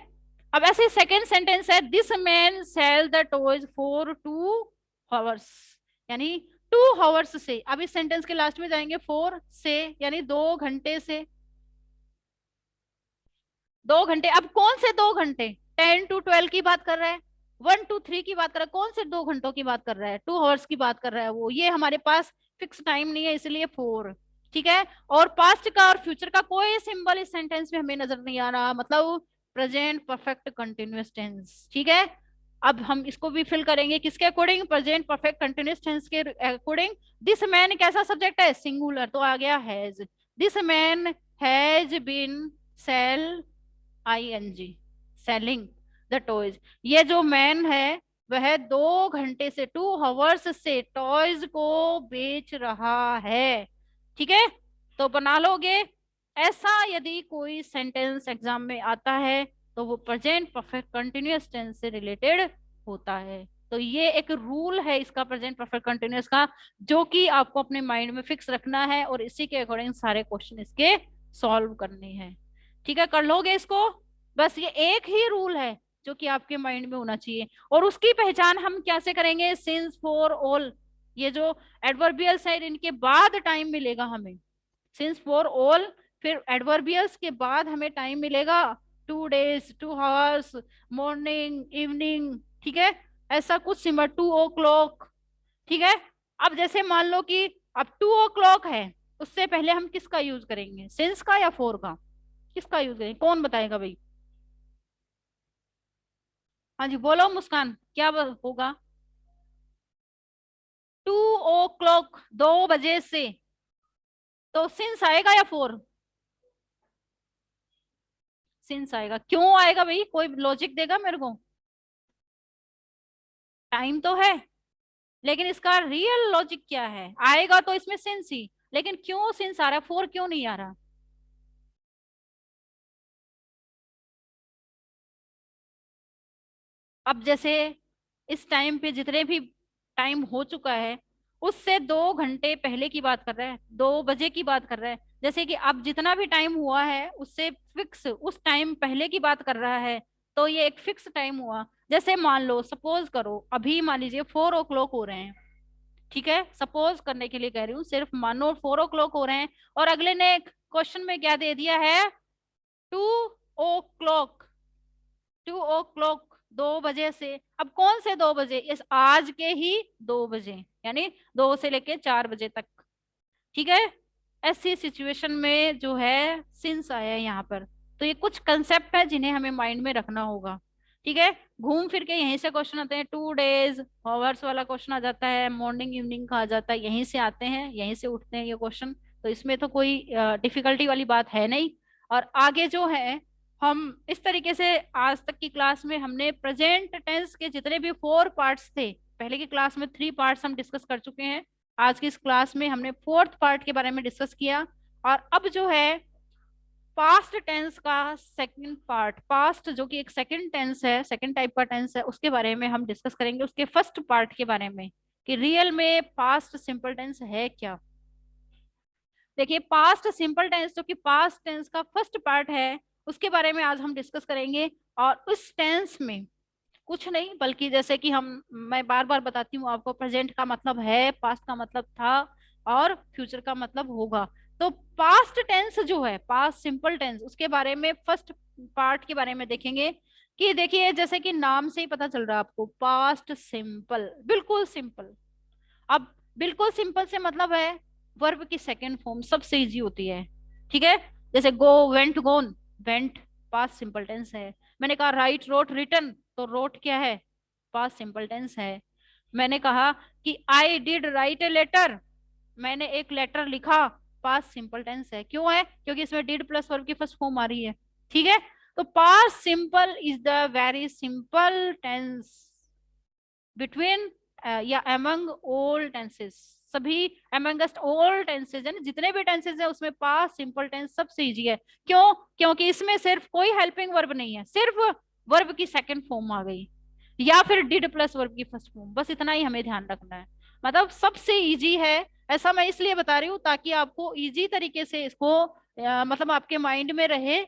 अब ऐसे सेकेंड सेंटेंस है, this man sell the toys for 2 hours, यानी 2 hours से। अब इस सेंटेंस के लास्ट में जाएंगे फोर से, यानी 2 घंटे से, 2 घंटे। अब कौन से 2 घंटे, 10 to 12 की बात कर रहा है, 1 to 3 की बात कर रहा है, कौन से 2 घंटों की बात कर रहा है, 2 hours की बात कर रहा है वो। ये हमारे पास फिक्स टाइम नहीं है, इसलिए 4। ठीक है, और पास्ट का और फ्यूचर का कोई सिंबल इस सेंटेंस में हमें नजर नहीं आ रहा, मतलब प्रेजेंट परफेक्ट कंटिन्यूअस टेंस। ठीक है, अब हम इसको भी फिल करेंगे किसके according, present perfect continuous tense के अकॉर्डिंग। दिस मैन कैसा सब्जेक्ट है, सिंगुलर, तो आ गया has. This man has been sell, ING, selling the toys. ये जो मैन है वह 2 घंटे से, 2 hours से टॉयज को बेच रहा है। ठीक है, तो बना लोगे ऐसा यदि कोई सेंटेंस एग्जाम में आता है तो वो प्रेजेंट परफेक्ट कंटिन्यूअस टेंस से रिलेटेड होता है। तो ये एक रूल है इसका, प्रेजेंट परफेक्ट कंटिन्यूअस का, जो कि आपको अपने माइंड में फिक्स रखना है और इसी के अकॉर्डिंग सारे क्वेश्चन इसके सॉल्व करने हैं। ठीक है, कर लोगे इसको? बस ये एक ही रूल है जो कि आपके माइंड में होना चाहिए। और उसकी पहचान हम कैसे करेंगे? सिंस, फॉर, ऑल, ये जो एडवर्बियल्स है इनके बाद टाइम मिलेगा हमें। सिंस, फॉर, ऑल, फिर एडवर्बियल्स के बाद हमें टाइम मिलेगा 2 days, 2 hours, मॉर्निंग, इवनिंग। ठीक है, ऐसा कुछ सिमर 2 o'clock। ठीक है, अब जैसे मान लो कि अब 2 o'clock है, उससे पहले हम किसका यूज करेंगे? सिंस का या फोर का? किसका यूज करेंगे? कौन बताएगा भाई? हाँ जी बोलो मुस्कान, क्या होगा? 2 o'clock, 2 बजे से, तो सिंस आएगा या फोर? सिंस आएगा। क्यों आएगा भाई? कोई लॉजिक देगा मेरे को? टाइम तो है, लेकिन इसका रियल लॉजिक क्या है? आएगा तो इसमें सिंस ही, लेकिन क्यों सिंस आ रहा है, फोर क्यों नहीं आ रहा? अब जैसे इस टाइम पे जितने भी टाइम हो चुका है, उससे 2 घंटे पहले की बात कर रहा है, 2 बजे की बात कर रहा है। जैसे कि अब जितना भी टाइम हुआ है उससे फिक्स उस टाइम पहले की बात कर रहा है, तो ये एक फिक्स टाइम हुआ। जैसे मान लो, सपोज करो, अभी मान लीजिए 4 o'clock हो रहे हैं। ठीक है, सपोज करने के लिए कह रही हूँ, सिर्फ मानो 4 o'clock हो रहे हैं, और अगले ने क्वेश्चन में क्या दे दिया है? 2 o'clock। 2 o'clock, 2 बजे से। अब कौन से 2 बजे? इस आज के ही 2 बजे, यानी 2 से लेके 4 बजे तक। ठीक है, ऐसी सिचुएशन में जो है सिंस आया है यहाँ पर। तो ये कुछ कंसेप्ट है जिन्हें हमें माइंड में रखना होगा। ठीक है, घूम फिर के यहीं से क्वेश्चन आते हैं, 2 days, आवर्स वाला क्वेश्चन आ जाता है, मॉर्निंग इवनिंग का आ जाता है, यहीं से आते हैं, यहीं से उठते हैं ये क्वेश्चन। तो इसमें तो कोई डिफिकल्टी वाली बात है नहीं। और आगे जो है, हम इस तरीके से आज तक की क्लास में हमने प्रेजेंट टेंस के जितने भी 4 पार्ट्स थे, पहले की क्लास में 3 पार्ट्स हम डिस्कस कर चुके हैं, आज की इस क्लास में हमने 4th पार्ट के बारे में डिस्कस किया। और अब जो है पास्ट टेंस का सेकंड पार्ट, पास्ट जो कि एक सेकंड टेंस है, सेकंड टाइप का टेंस है, उसके बारे में हम डिस्कस करेंगे, उसके फर्स्ट पार्ट के बारे में, कि रियल में पास्ट सिंपल टेंस है क्या। देखिए, पास्ट सिंपल टेंस जो कि पास्ट टेंस का फर्स्ट पार्ट है, उसके बारे में आज हम डिस्कस करेंगे। और उस टेंस में कुछ नहीं, बल्कि जैसे कि मैं बार बार बताती हूँ आपको, प्रेजेंट का मतलब है, पास्ट का मतलब था, और फ्यूचर का मतलब होगा। तो पास्ट टेंस जो है, पास्ट सिंपल टेंस, उसके बारे में फर्स्ट पार्ट के बारे में देखेंगे। कि देखिए, जैसे कि नाम से ही पता चल रहा है आपको, पास्ट सिंपल, बिल्कुल सिंपल। अब बिल्कुल सिंपल से मतलब है वर्ब की सेकंड फॉर्म सबसे इजी होती है। ठीक है, जैसे go, went, gone. Went past simple tense है। मैंने कहा राइट, रोट, रिटन, तो रोट क्या है? पास्ट सिंपल टेंस है। मैंने कहा कि I did write a letter, मैंने एक लेटर लिखा, पास्ट सिंपल टेंस है। क्यों है? क्योंकि इसमें डिड प्लस वर्ब की फर्स्ट फॉर्म आ रही है। ठीक है, तो past simple is the very simple tense between या अमंग ऑल टेंसेस। सभी अमंगस्ट ऑल टेंसेज है, जितने भी टेंसेज है उसमें पास्ट सिंपल टेंस सबसे इजी है। क्यों? क्योंकि इसमें सिर्फ कोई हेल्पिंग वर्ब नहीं है, सिर्फ वर्ब की सेकंड फॉर्म आ गई, या फिर डिड प्लस वर्ब की फर्स्ट फॉर्म, बस इतना ही हमें ध्यान रखना है। मतलब सबसे इजी है। ऐसा मैं इसलिए बता रही हूँ ताकि आपको इजी तरीके से इसको मतलब आपके माइंड में रहे,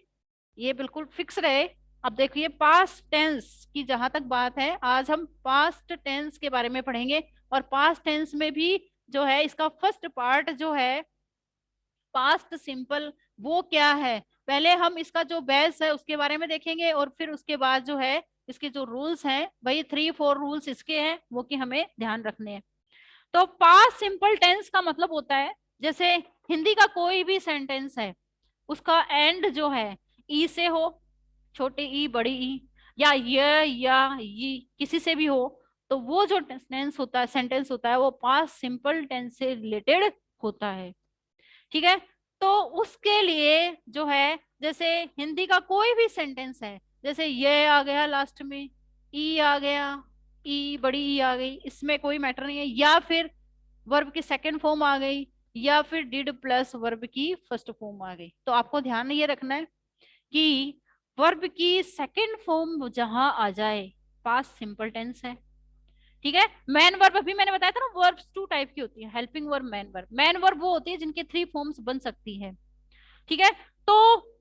ये बिल्कुल फिक्स रहे। अब देखिए, पास्ट टेंस की जहां तक बात है, आज हम पास्ट टेंस के बारे में पढ़ेंगे। और पास्ट टेंस में भी जो है, इसका फर्स्ट पार्ट जो है पास्ट सिंपल, वो क्या है, पहले हम इसका जो बेस है उसके बारे में देखेंगे, और फिर उसके बाद जो है इसके जो रूल्स हैं, वही 3-4 रूल्स इसके हैं, वो कि हमें ध्यान रखने हैं। तो पास्ट सिंपल टेंस का मतलब होता है, जैसे हिंदी का कोई भी सेंटेंस है, उसका एंड जो है ई से हो, छोटी ई, बड़ी ई, या य या ये किसी से भी हो, तो वो जो टेंस होता है, सेंटेंस होता है, वो पास्ट सिंपल टेंस से रिलेटेड होता है। ठीक है, तो उसके लिए जो है, जैसे हिंदी का कोई भी सेंटेंस है, जैसे ये आ गया लास्ट में, ई आ गया, ई, बड़ी ई आ गई, इसमें कोई मैटर नहीं है, या फिर वर्ब की सेकंड फॉर्म आ गई, या फिर डिड प्लस वर्ब की फर्स्ट फॉर्म आ गई। तो आपको ध्यान ये रखना है कि वर्ब की सेकंड फॉर्म जहां आ जाए पास्ट सिंपल टेंस है। ठीक है। मैन वर्ब अभी मैंने बताया था ना, वर्ब्स टू टाइप की होती है, helping verb, man verb. Man verb वो होती है जिनके थ्री फॉर्म्स बन सकती है। ठीक है। तो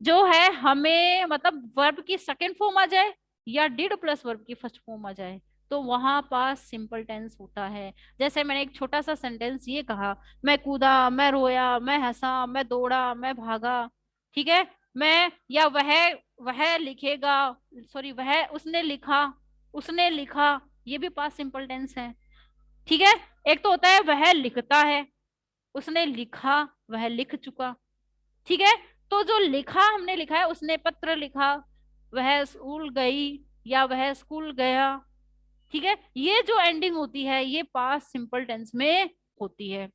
जो है हमें मतलब वर्ब की सेकंड फॉर्म आ जाए या डिड प्लस वर्ब की फर्स्ट फॉर्म आ जाए तो वहां पास सिंपल टेंस होता है। जैसे मैंने एक छोटा सा सेंटेंस ये कहा, मैं कूदा, मैं रोया, मैं हंसा, मैं दौड़ा, मैं भागा। ठीक है। मैं या वह लिखेगा, सॉरी वह उसने लिखा, उसने लिखा, ये भी पास सिंपल टेंस है। ठीक है। एक तो होता है वह लिखता है, उसने लिखा, वह लिख चुका। ठीक है। तो जो लिखा हमने लिखा है, उसने पत्र लिखा, वह स्कूल गई या वह स्कूल गया। ठीक है। ये जो एंडिंग होती है ये पास्ट सिंपल टेंस में होती है।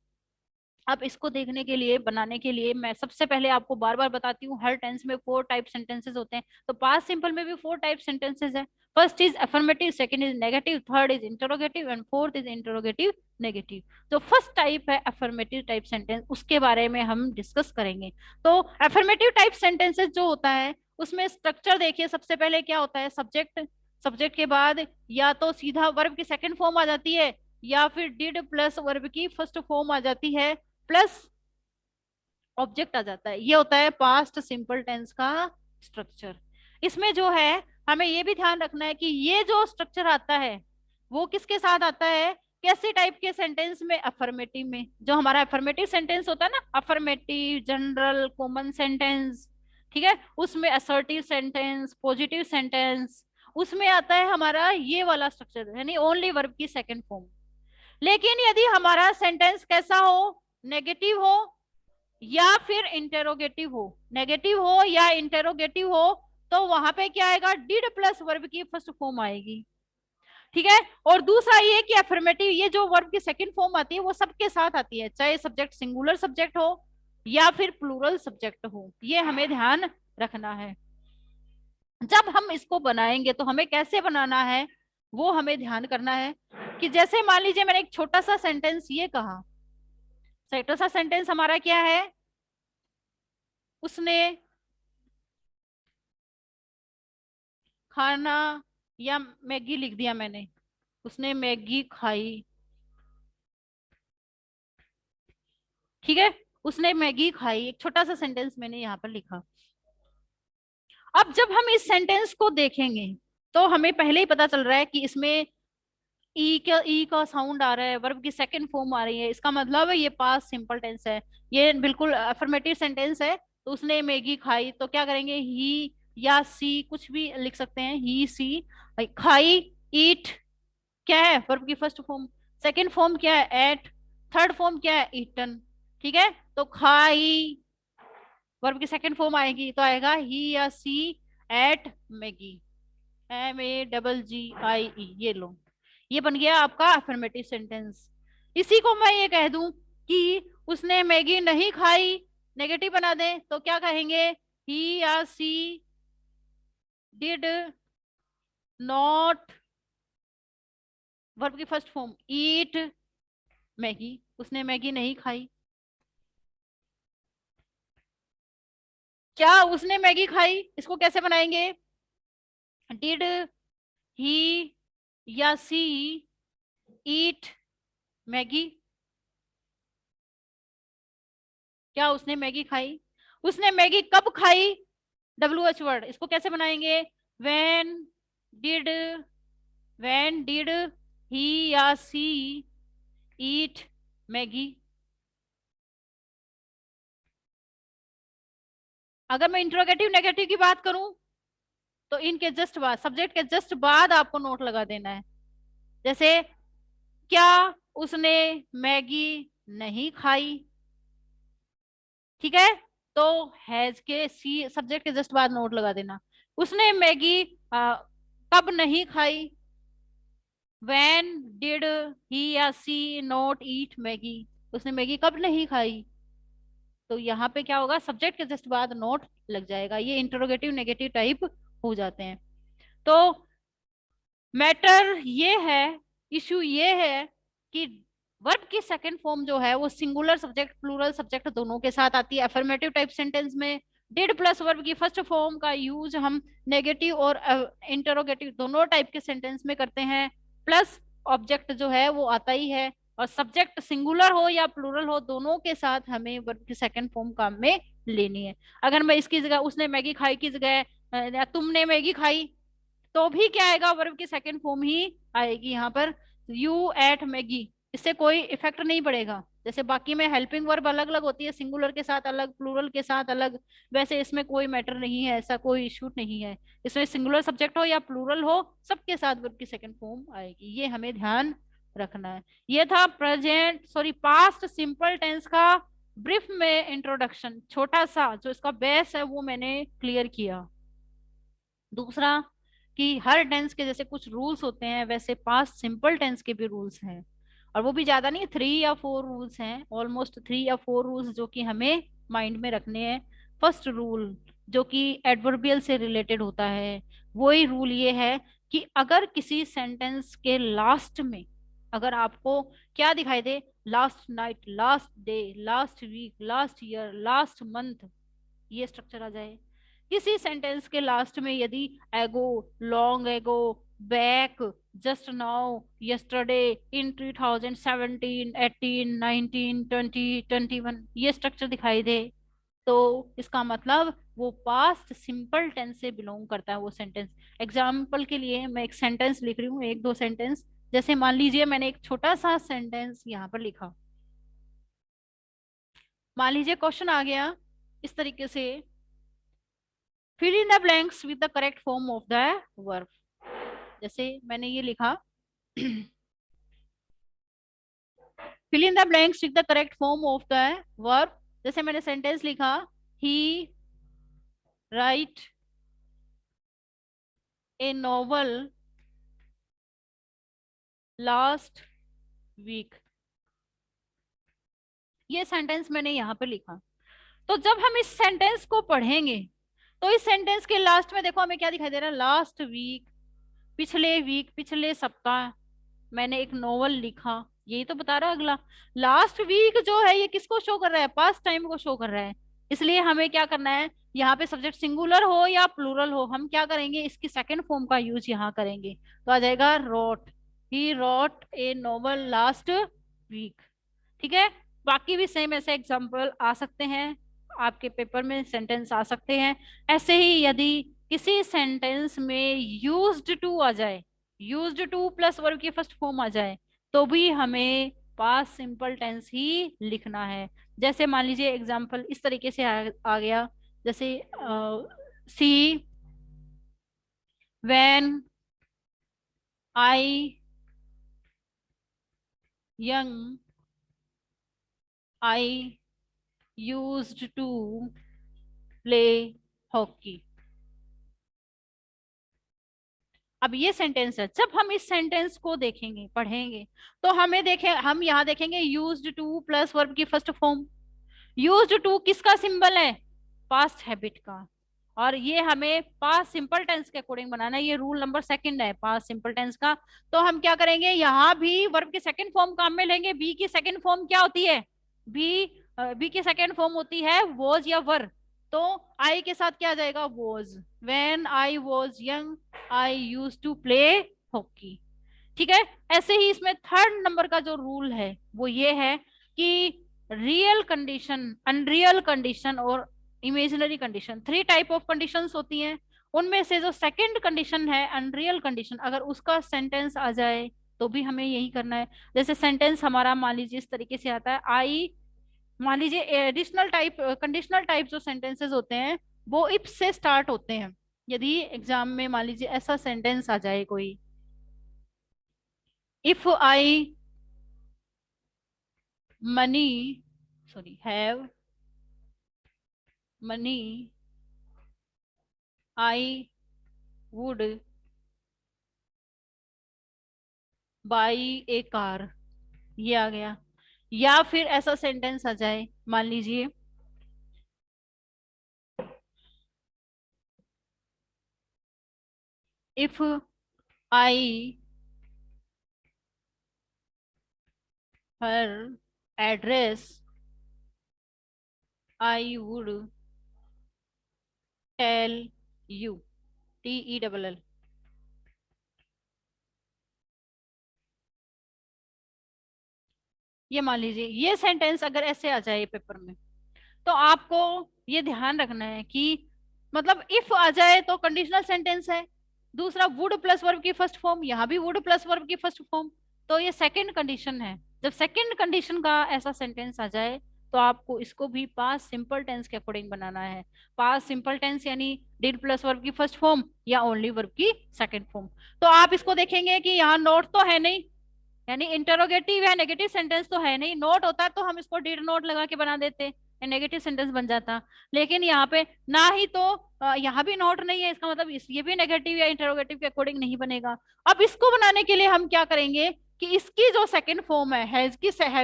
अब इसको देखने के लिए, बनाने के लिए मैं सबसे पहले आपको बार बार बताती हूँ, हर टेंस में फोर टाइप सेंटेंसेस होते हैं। तो पास्ट सिंपल में भी फोर टाइप सेंटेंसेस है। First is affirmative, second is negative, third is interrogative and fourth is interrogative negative. तो फर्स्ट टाइप है अफर्मेटिव टाइप सेंटेंस, उसके बारे में हम डिस्कस करेंगे। तो अफर्मेटिव टाइप सेंटेंसेस जो होता है उसमें स्ट्रक्चर देखिए, सबसे पहले क्या होता है, सब्जेक्ट। सब्जेक्ट के बाद या तो सीधा वर्ब की सेकंड फॉर्म आ जाती है या फिर डिड प्लस वर्ब की फर्स्ट फॉर्म आ जाती है, प्लस ऑब्जेक्ट आ जाता है। ये होता है पास्ट सिंपल टेंस का स्ट्रक्चर। इसमें जो है हमें ये भी ध्यान रखना है कि ये जो स्ट्रक्चर आता है वो किसके साथ आता है, कैसे टाइप के सेंटेंस में, अफर्मेटिव में। जो हमारा अफर्मेटिव सेंटेंस होता है ना, अफर्मेटिव, जनरल, कॉमन सेंटेंस, ठीक है, उसमें असर्टिव सेंटेंस, पॉजिटिव सेंटेंस, उसमें आता है हमारा ये वाला स्ट्रक्चर, यानी ओनली वर्ब की सेकंड फॉर्म। लेकिन यदि हमारा सेंटेंस कैसा हो, नेगेटिव हो या फिर इंटेरोगेटिव हो, नेगेटिव हो या इंटेरोगेटिव हो, तो वहां पे क्या आएगा, डिड प्लस वर्ब की फर्स्ट फॉर्म आएगी। ठीक है। और दूसरा ये कि अफर्मेटिव, ये जो वर्ब की सेकंड फॉर्म आती है वो सबके साथ आती है, चाहे सब्जेक्ट सिंगुलर सब्जेक्ट हो या फिर प्लूरल सब्जेक्ट हो, ये हमें ध्यान रखना है। जब हम इसको बनाएंगे तो हमें कैसे बनाना है वो हमें ध्यान करना है। कि जैसे मान लीजिए मैंने एक छोटा सा सेंटेंस ये कहा, छोटा सा सेंटेंस हमारा क्या है, उसने खाना, या मैगी लिख दिया मैंने, उसने मैगी खाई। ठीक है। उसने मैगी खाई, एक छोटा सा सेंटेंस मैंने यहाँ पर लिखा। अब जब हम इस सेंटेंस को देखेंगे तो हमें पहले ही पता चल रहा है कि इसमें ई का साउंड आ रहा है, वर्ब की सेकंड फॉर्म आ रही है, इसका मतलब है ये पास्ट सिंपल टेंस है, ये बिल्कुल अफर्मेटिव सेंटेंस है। तो उसने मैगी खाई, तो क्या करेंगे, ही या सी कुछ भी लिख सकते हैं, ही सी। खाई, ईट, क्या है, वर्ब की फर्स्ट फॉर्म। सेकंड फॉर्म क्या है, एट। थर्ड फॉर्म क्या है, ईटन। ठीक है। तो खाई वर्ब की सेकंड फॉर्म आएगी तो आएगा ही या सी एट मैगी, MAGGIE, ये लो, ये बन गया आपका अफर्मेटिव सेंटेंस। इसी को मैं ये कह दूं कि उसने मैगी नहीं खाई, नेगेटिव बना दें तो क्या कहेंगे, ही या सी डिड नॉट, वर्ब की फर्स्ट फॉर्म, ईट मैगी, उसने मैगी नहीं खाई। क्या उसने मैगी खाई, इसको कैसे बनाएंगे, डिड ही या सी ईट मैगी, क्या उसने मैगी खाई। उसने मैगी कब खाई, WH वर्ड, इसको कैसे बनाएंगे, when did, when did he या सी ईट मैगी। अगर मैं इंट्रोगेटिव नेगेटिव की बात करूं तो इनके जस्ट बाद, सब्जेक्ट के जस्ट बाद आपको नोट लगा देना है। जैसे क्या उसने मैगी नहीं खाई। ठीक है। तो हैज के सी सब्जेक्ट के जस्ट बाद नोट लगा देना। उसने मैगी कब नहीं खाई, व्हेन डिड ही या सी नॉट ईट मैगी, उसने मैगी कब नहीं खाई। तो यहाँ पे क्या होगा, सब्जेक्ट के जस्ट बाद नोट लग जाएगा। ये इंटरोगेटिव नेगेटिव टाइप हो जाते हैं। तो मैटर ये है, इशू ये है कि वर्ब की सेकंड फॉर्म जो है वो सिंगुलर सब्जेक्ट प्लूरल सब्जेक्ट दोनों के साथ आती है अफर्मेटिव टाइप सेंटेंस में। डिड प्लस वर्ब की फर्स्ट फॉर्म का यूज हम नेगेटिव और इंटरोगेटिव दोनों टाइप के सेंटेंस में करते हैं। प्लस ऑब्जेक्ट जो है वो आता ही है, और सब्जेक्ट सिंगुलर हो या प्लूरल हो दोनों के साथ हमें वर्ब की सेकंड फॉर्म काम में लेनी है। अगर मैं इसकी जगह उसने मैगी खाई की जगह या तुमने मैगी खाई, तो भी क्या आएगा, वर्ब की सेकंड फॉर्म ही आएगी यहाँ पर, यू एट मैगी। इससे कोई इफेक्ट नहीं पड़ेगा। जैसे बाकी में हेल्पिंग वर्ब अलग अलग होती है, सिंगुलर के साथ अलग, प्लूरल के साथ अलग, वैसे इसमें कोई मैटर नहीं है, ऐसा कोई इशू नहीं है। इसमें सिंगुलर सब्जेक्ट हो या प्लूरल हो, सबके साथ वर्ब की सेकंड फॉर्म आएगी, ये हमें ध्यान रखना है। ये था पास्ट सिंपल टेंस का ब्रीफ में इंट्रोडक्शन, छोटा सा जो इसका बेस है वो मैंने क्लियर किया। दूसरा कि हर टेंस के जैसे कुछ रूल्स होते हैं, वैसे पास्ट सिंपल टेंस के भी रूल्स हैं, और वो भी ज्यादा नहीं, 3 या 4 रूल्स हैं, ऑलमोस्ट 3 या 4 रूल्स जो कि हमें माइंड में रखने हैं। फर्स्ट रूल जो कि एडवर्बियल से रिलेटेड होता है, वही रूल ये है कि अगर किसी सेंटेंस के लास्ट में अगर आपको क्या दिखाई दे, last night, last day, last week, last year, last month, ये स्ट्रक्चर आ जाए। किसी सेंटेंस के लास्ट में यदि ago, long ago, back, just now, yesterday, in 2017, 18, 19, 20, 21, ये स्ट्रक्चर दिखाई दे, तो इसका मतलब वो पास्ट सिंपल टेंस से बिलोंग करता है वो सेंटेंस। एग्जाम्पल के लिए मैं एक सेंटेंस लिख रही हूँ, 1 2 सेंटेंस। जैसे मान लीजिए मैंने एक छोटा सा सेंटेंस यहाँ पर लिखा, मान लीजिए क्वेश्चन आ गया इस तरीके से, fill in the blanks with the correct form of the verb. जैसे मैंने ये लिखा, fill in the blanks with the correct form of the verb. जैसे मैंने सेंटेंस लिखा, he write a novel last week. ये सेंटेंस मैंने यहाँ पे लिखा। तो जब हम इस सेंटेंस को पढ़ेंगे, तो इस सेंटेंस के लास्ट में देखो हमें क्या दिखाई दे रहा है, लास्ट वीक, पिछले वीक, पिछले सप्ताह मैंने एक नोवेल लिखा, यही तो बता रहा है अगला। लास्ट वीक जो है ये किसको शो कर रहा है, पास्ट टाइम को शो कर रहा है। इसलिए हमें क्या करना है, यहाँ पे सब्जेक्ट सिंगुलर हो या प्लूरल हो, हम क्या करेंगे, इसकी सेकंड फॉर्म का यूज यहाँ करेंगे, तो आ जाएगा wrote, he wrote a novel last week. ठीक है। बाकी भी सेम ऐसे एग्जाम्पल आ सकते हैं, आपके पेपर में सेंटेंस आ सकते हैं। ऐसे ही यदि किसी सेंटेंस में यूज्ड टू आ जाए, यूज्ड टू प्लस वर्ब की फर्स्ट फॉर्म आ जाए, तो भी हमें पास्ट सिंपल टेंस ही लिखना है। जैसे मान लीजिए एग्जाम्पल इस तरीके से आ गया, जैसे see when I young I used to play hockey. अब ये सेंटेंस है, जब हम इस सेंटेंस को देखेंगे पढ़ेंगे, तो हमें देखें, हम यहाँ देखेंगे यूज्ड टू प्लस वर्ब की फर्स्ट फॉर्म। यूज्ड टू किसका सिंबल है, पास्ट हैबिट का, और ये हमें पास्ट सिंपल टेंस के अकॉर्डिंग बनाना है, ये रूल नंबर सेकंड है पास्ट सिंपल टेंस का। तो हम क्या करेंगे, यहाँ भी वर्ब की सेकंड फॉर्म काम में लेंगे। बी की सेकंड फॉर्म क्या होती है, बी बी की सेकंड फॉर्म होती है वॉज या वर, तो आई के साथ क्या आ जाएगा, was. When I was young I use to play hockey. ठीक है। ऐसे ही इसमें थर्ड नंबर का जो रूल है वो ये है कि रियल कंडीशन, अनरियल कंडीशन और imaginary condition, 3 type of conditions होती हैं। उनमें से जो सेकंड कंडीशन है अनरियल कंडीशन, अगर उसका सेंटेंस आ जाए तो भी हमें यही करना है। जैसे सेंटेंस हमारा मान लीजिए इस तरीके से आता है, आई, मान लीजिए एडिशनल टाइप कंडीशनल टाइप जो सेंटेंसेस होते हैं वो इफ से स्टार्ट होते हैं। यदि एग्जाम में मान लीजिए ऐसा सेंटेंस आ जाए कोई, if I money, sorry have money I would buy A car, ये आ गया। या फिर ऐसा सेंटेंस आ जाए, मान लीजिए if I her address I would tell you, TELL। ये मान लीजिए ये सेंटेंस अगर ऐसे आ जाए पेपर में, तो आपको ये ध्यान रखना है कि मतलब इफ आ जाए तो कंडीशनल सेंटेंस है। दूसरा वुड प्लस वर्ब की फर्स्ट फॉर्म, यहाँ भी वुड प्लस वर्ब की फर्स्ट फॉर्म, तो ये सेकंड कंडीशन है। जब सेकंड कंडीशन का ऐसा सेंटेंस आ जाए तो आपको इसको भी पास्ट सिंपल टेंस के अकॉर्डिंग बनाना है। पास्ट सिंपल टेंस यानी डिड प्लस वर्ब की फर्स्ट फॉर्म या ओनली वर्ब की सेकंड फॉर्म। तो आप इसको देखेंगे कि यहाँ नोट तो है नहीं, यानी इंटरोगेटिव या नेगेटिव सेंटेंस तो है नहीं। नोट होता तो हम इसको डिड नोट लगा के बना देते, नेगेटिव सेंटेंस बन जाता। लेकिन यहाँ पे ना ही तो यहाँ भी नोट नहीं है, इसका मतलब ये भी नेगेटिव या इंटरोगेटिव के अकॉर्डिंग नहीं बनेगा। अब इसको बनाने के लिए हम क्या करेंगे कि इसकी जो सेकंड फॉर्म है, हैव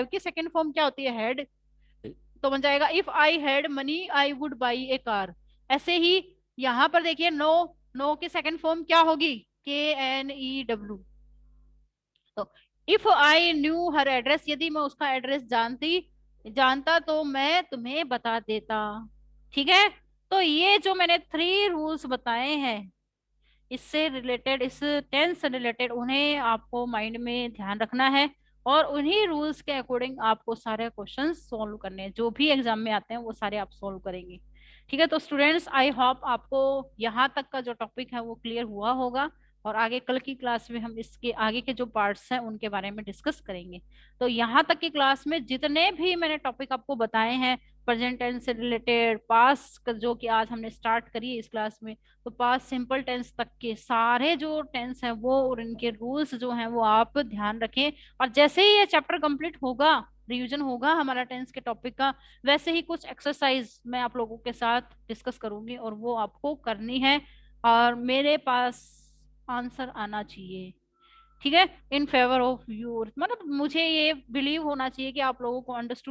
की सेकंड फॉर्म क्या होती है, हैड। तो बन जाएगा if I had money I would buy A car. ऐसे ही यहाँ पर देखिए नो, नो की सेकंड फॉर्म क्या होगी, KNEW। तो if I knew her address, यदि मैं उसका एड्रेस जानता तो मैं तुम्हें बता देता। ठीक है। तो ये जो मैंने 3 रूल्स बताए हैं, इससे रिलेटेड, इस टेंस से रिलेटेड, उन्हें आपको माइंड में ध्यान रखना है। और उन्हीं रूल्स के अकॉर्डिंग आपको सारे क्वेश्चंस सॉल्व करने हैं, जो भी एग्जाम में आते हैं वो सारे आप सॉल्व करेंगे। ठीक है। तो स्टूडेंट्स, आई होप आपको यहाँ तक का जो टॉपिक है वो क्लियर हुआ होगा। और आगे कल की क्लास में हम इसके आगे के जो पार्ट्स हैं उनके बारे में डिस्कस करेंगे। तो यहाँ तक की क्लास में जितने भी मैंने टॉपिक आपको बताए हैं, प्रेजेंट टेंस से रिलेटेड, पास्ट जो कि आज हमने स्टार्ट करी है इस क्लास में, तो पास्ट सिंपल टेंस तक के सारे जो टेंस हैं वो और इनके रूल्स जो हैं वो आप ध्यान रखें। और जैसे ही ये चैप्टर कंप्लीट होगा, रिवीजन होगा हमारा टेंस के टॉपिक का, वैसे ही कुछ एक्सरसाइज मैं आप लोगों के साथ डिस्कस करूंगी और वो आपको करनी है। और मेरे पास आंसर आना चाहिए। ठीक है। इन फेवर ऑफ योर, मतलब मुझे ये बिलीव होना चाहिए कि आप लोगों को अंडरस्टूड